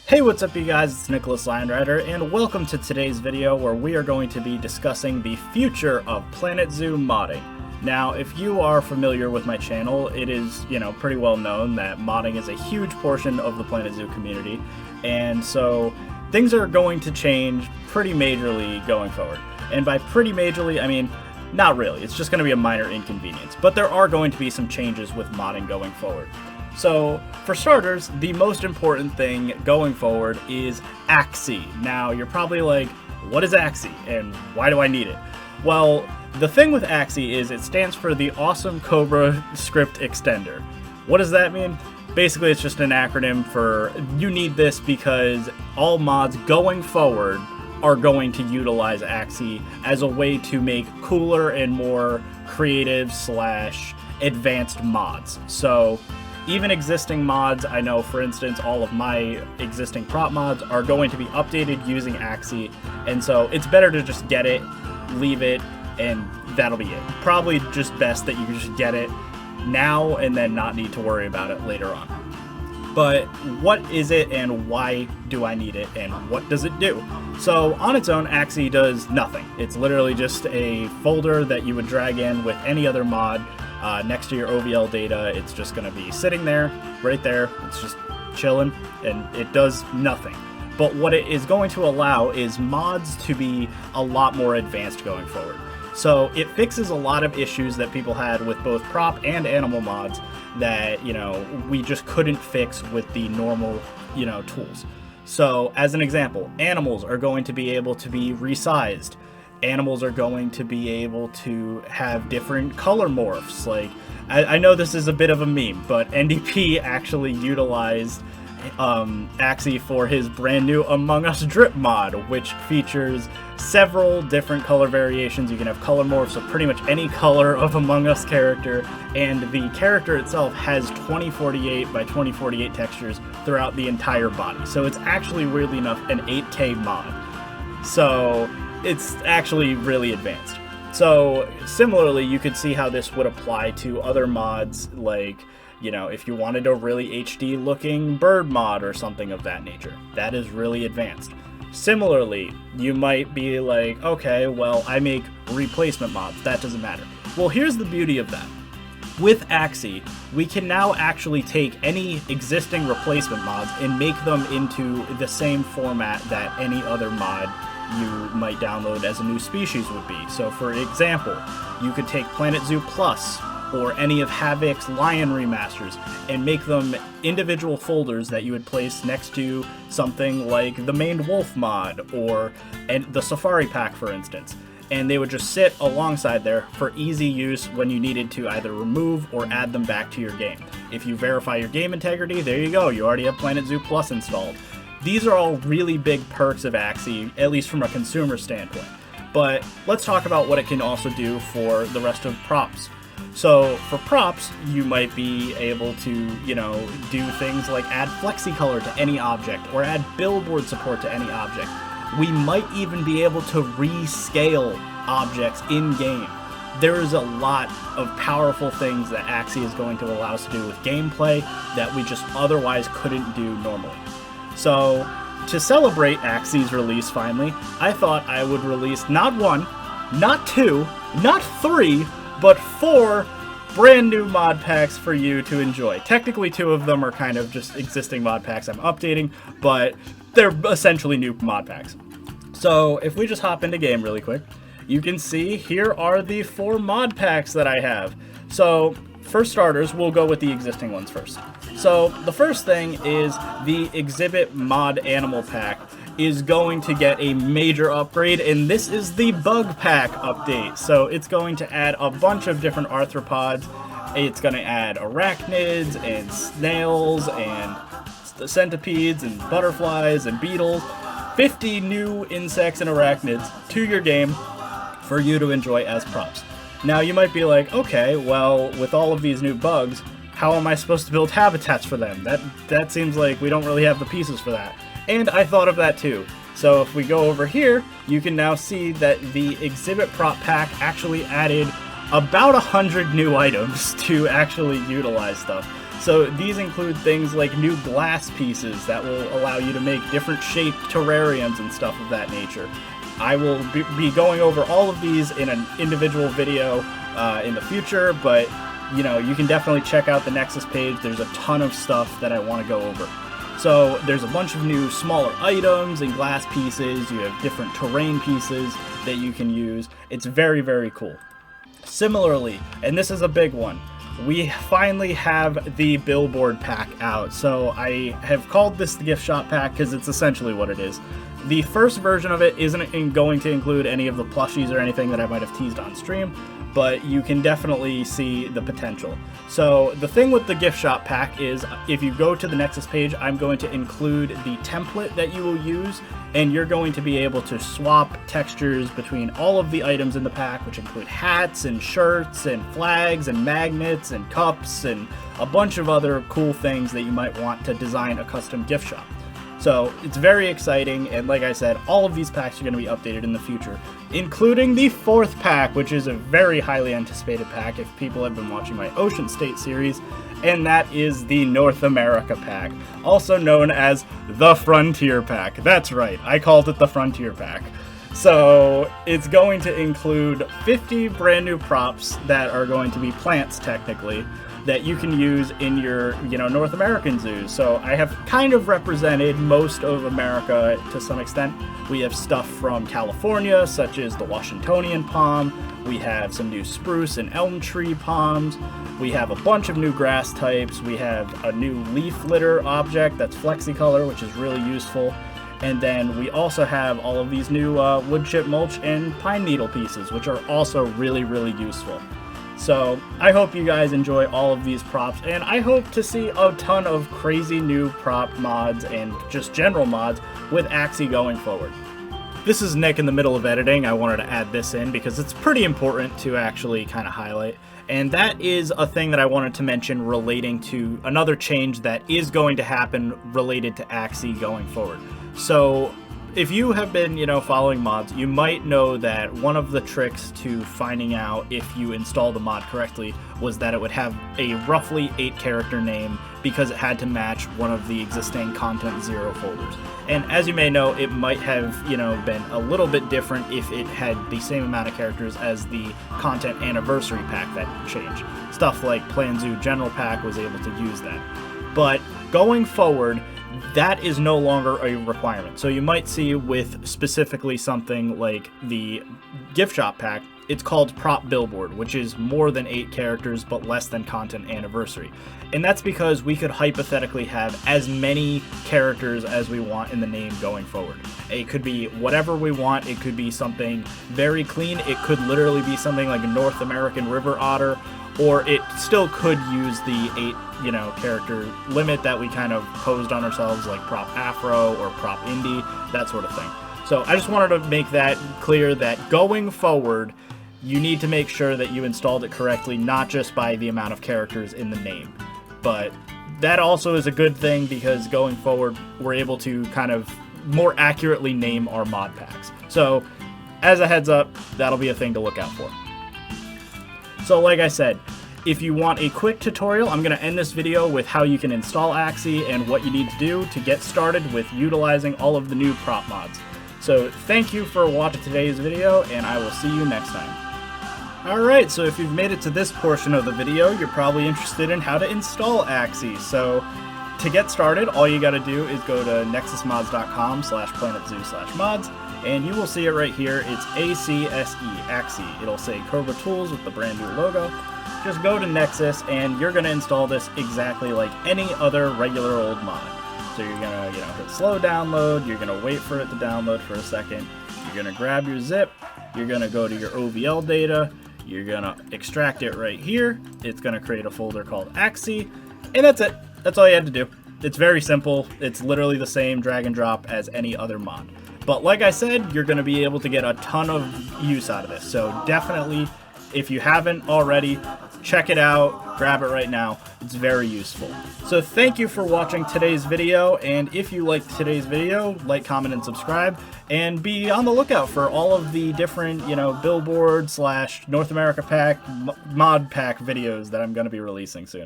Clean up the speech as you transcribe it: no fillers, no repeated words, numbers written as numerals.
Hey, what's up you guys, it's IAmTheLionRider, and welcome to today's video where we are going to be discussing the future of Planet Zoo modding. Now, if you are familiar with my channel, it is, pretty well known that modding is a huge portion of the Planet Zoo community, and so things are going to change pretty majorly going forward. And by pretty majorly, I mean, not really, it's just going to be a minor inconvenience, but there are going to be some changes with modding going forward. So, for starters, the most important thing going forward is ACSE. Now, you're probably like, what is ACSE and why do I need it? Well, the thing with ACSE is it stands for the Awesome Cobra Script Extender. What does that mean? Basically, it's just an acronym for you need this because all mods going forward are going to utilize ACSE as a way to make cooler and more creative / advanced mods. So, even existing mods, I know for instance all of my existing prop mods are going to be updated using ACSE, and so it's better to just get it, leave it, and that'll be it. Probably just best that you just get it now and then not need to worry about it later on. But what is it and why do I need it and what does it do? So on its own, ACSE does nothing. It's literally just a folder that you would drag in with any other mod. Next to your OVL data, it's just going to be sitting there, right there, it's just chilling, and it does nothing. But what it is going to allow is mods to be a lot more advanced going forward. So it fixes a lot of issues that people had with both prop and animal mods that, we just couldn't fix with the normal, tools. So as an example, animals are going to be able to be resized. Animals are going to be able to have different color morphs. Like, I know this is a bit of a meme, but NDP actually utilized ACSE for his brand new Among Us drip mod, which features several different color variations. You can have color morphs of pretty much any color of Among Us character, and the character itself has 2048 by 2048 textures throughout the entire body. So it's actually, weirdly enough, an 8K mod. So it's actually really advanced. So similarly, you could see how this would apply to other mods, like, if you wanted a really HD looking bird mod or something of that nature. That is really advanced. Similarly, you might be like, okay, well, I make replacement mods, that doesn't matter. Well, here's the beauty of that. With ACSE, we can now actually take any existing replacement mods and make them into the same format that any other mod you might download as a new species would be. So for example, you could take Planet Zoo Plus or any of Havoc's Lion remasters and make them individual folders that you would place next to something like the Maned Wolf mod or the Safari Pack, for instance. And they would just sit alongside there for easy use when you needed to either remove or add them back to your game. If you verify your game integrity, there you go, you already have Planet Zoo Plus installed. These are all really big perks of ACSE, at least from a consumer standpoint. But let's talk about what it can also do for the rest of props. So for props, you might be able to, do things like add FlexiColor to any object or add billboard support to any object. We might even be able to rescale objects in-game. There is a lot of powerful things that ACSE is going to allow us to do with gameplay that we just otherwise couldn't do normally. So, to celebrate ACSE's release finally, I thought I would release not one, not two, not three, but 4 brand new mod packs for you to enjoy. Technically 2 of them are kind of just existing mod packs I'm updating, but they're essentially new mod packs. So, if we just hop into game really quick, you can see here are the 4 mod packs that I have. So, for starters, we'll go with the existing ones first. So the first thing is the Exhibit Mod Animal Pack is going to get a major upgrade, and this is the Bug Pack update. So it's going to add a bunch of different arthropods. It's going to add arachnids and snails and centipedes and butterflies and beetles. 50 new insects and arachnids to your game for you to enjoy as props. Now you might be like, okay, well, with all of these new bugs, how am I supposed to build habitats for them? That seems like we don't really have the pieces for that. And I thought of that too. So if we go over here, you can now see that the Exhibit Prop Pack actually added about 100 new items to actually utilize stuff. So these include things like new glass pieces that will allow you to make different shaped terrariums and stuff of that nature. I will be going over all of these in an individual video in the future, but you know, you can definitely check out the Nexus page. There's a ton of stuff that I want to go over. So there's a bunch of new smaller items and glass pieces. You have different terrain pieces that you can use. It's very, very cool. Similarly, and this is a big one, we finally have the billboard pack out. So I have called this the gift shop pack because it's essentially what it is. The first version of it isn't going to include any of the plushies or anything that I might have teased on stream, but you can definitely see the potential. So the thing with the gift shop pack is if you go to the Nexus page, I'm going to include the template that you will use, and you're going to be able to swap textures between all of the items in the pack, which include hats and shirts and flags and magnets and cups and a bunch of other cool things that you might want to design a custom gift shop. So it's very exciting, and like I said, all of these packs are going to be updated in the future, including the 4th pack, which is a very highly anticipated pack if people have been watching my Ocean State series, and that is the North America pack, also known as the Frontier pack. That's right, I called it the Frontier pack. So it's going to include 50 brand new props that are going to be plants, technically, that you can use in your, North American zoos. So I have kind of represented most of America to some extent. We have stuff from California, such as the Washingtonian palm. We have some new spruce and elm tree palms. We have a bunch of new grass types. We have a new leaf litter object that's flexicolor, which is really useful. And then we also have all of these new wood chip mulch and pine needle pieces, which are also really, really useful. So I hope you guys enjoy all of these props, and I hope to see a ton of crazy new prop mods and just general mods with ACSE going forward. This is Nick in the middle of editing. I wanted to add this in because it's pretty important to actually kind of highlight. And that is a thing that I wanted to mention relating to another change that is going to happen related to ACSE going forward. So if you have been, following mods, you might know that one of the tricks to finding out if you install the mod correctly was that it would have a roughly 8-character name because it had to match one of the existing Content 0 folders. And as you may know, it might have, been a little bit different if it had the same amount of characters as the Content Anniversary pack that changed. Stuff like Plan Zoo General Pack was able to use that. But going forward, that is no longer a requirement. So you might see with specifically something like the gift shop pack, it's called Prop Billboard, which is more than 8 characters but less than Content Anniversary. And that's because we could hypothetically have as many characters as we want in the name going forward. It could be whatever we want. It could be something very clean. It could literally be something like a North American river otter, or it still could use the 8 character limit that we kind of posed on ourselves, like Prop Afro or Prop Indie, that sort of thing. So I just wanted to make that clear that going forward, you need to make sure that you installed it correctly, not just by the amount of characters in the name. But that also is a good thing because going forward, we're able to kind of more accurately name our mod packs. So as a heads up, that'll be a thing to look out for. So like I said, if you want a quick tutorial, I'm going to end this video with how you can install ACSE and what you need to do to get started with utilizing all of the new prop mods. So thank you for watching today's video, and I will see you next time. Alright, so if you've made it to this portion of the video, you're probably interested in how to install ACSE. So to get started, all you got to do is go to nexusmods.com/planetzoo/mods, and you will see it right here. It's ACSE. It'll say Cobra Tools with the brand new logo. Just go to Nexus, and you're going to install this exactly like any other regular old mod. So you're going to, hit slow download. You're going to wait for it to download for a second. You're going to grab your zip. You're going to go to your OVL data. You're going to extract it right here. It's going to create a folder called ACSE, and that's it. That's all you had to do. It's very simple. It's literally the same drag and drop as any other mod. But like I said, you're going to be able to get a ton of use out of this. So definitely, if you haven't already, check it out, grab it right now. It's very useful. So thank you for watching today's video, and if you liked today's video, like, comment, and subscribe, and be on the lookout for all of the different, billboard / North America pack, mod pack videos that I'm going to be releasing soon.